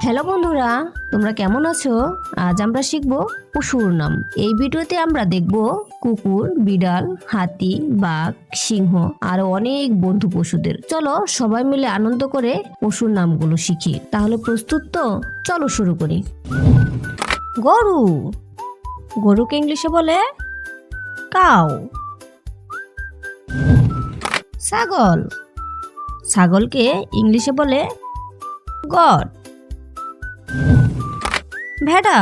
Hello বন্ধুরা, তোমরা কেমন আছো? আজ আমরা শিখব পশুর নাম। এই ভিডিওতে আমরা দেখব কুকুর, বিড়াল, হাতি, বাঘ, সিংহ আর অনেক বন্ধু পশুদের। চলো সবাই মিলে আনন্দ করে পশুর নামগুলো শিখি। তাহলে প্রস্তুত তো? চলো শুরু করি। গরু। গরুকে ইংলিশে বলে কাউ। ছাগল। ছাগলকে ইংলিশে বলে গট। ভেড়া।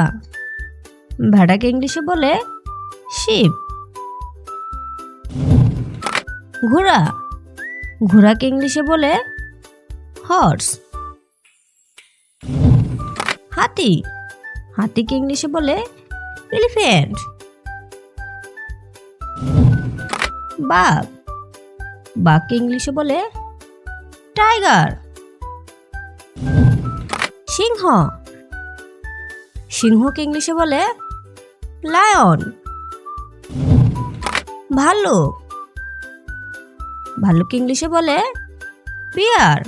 ভেড়াকে ইংলিশে বলে শিপ। ঘোড়া। ঘোড়াকে ইংলিশে বলে হর্স। হাতি। হাতিকে ইংলিশে বলে এলিফ্যান্ট। বাঘ। বাঘকে ইংলিশে বলে টাইগার। সিংহ। সিংহকে ইংলিশে বলে লায়ন। ভাল্লুক। ভাল্লুককে ইংলিশে বলে বিয়ার।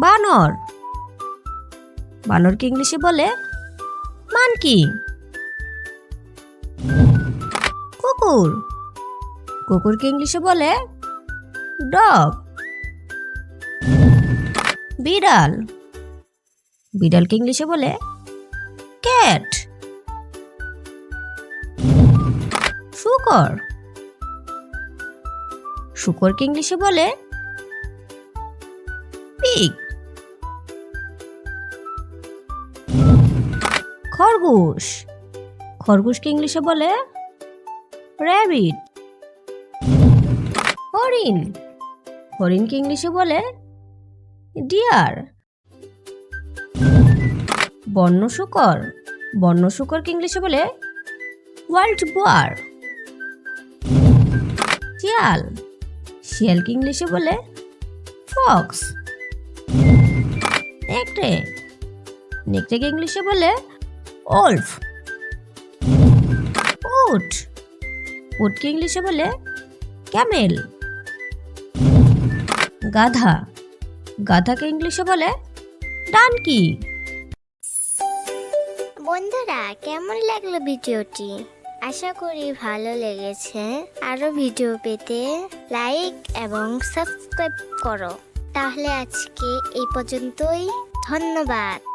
বানর। বানরকে ইংলিশে বলে মানকি। কুকুর। কুকুরকে ইংলিশে বলে ডগ। বিড়াল। বিড়ালকে ইংলিশে বলে ক্যাট। শুকর। শুকরকে ইংলিশে বলে পিগ। খরগোশ। খরগোশকে ইংলিশে বলে র্যাবিট। হরিণ। হরিণকে ইংলিশে বলে ডিয়ার। বন্য শূকর। বন্য শূকরকে ইংলিশে বলে ওয়াইল্ড বোয়ার। শিয়াল। শিয়ালকে ইংলিশে বলে ফক্স। নেকড়ে। নেকড়েকে ইংলিশে বলে ওলফ। উট। উটকে ইংলিশে বলে ক্যামেল। গাধা। গাধাকে ইংলিশে বলে ডানকি। বন্ধুরা, কেমন লাগলো ভিডিওটি? আশা করি ভালো লেগেছে। আরো ভিডিও পেতে লাইক এবং সাবস্ক্রাইব করো। তাহলে আজকে এই পর্যন্তই। ধন্যবাদ।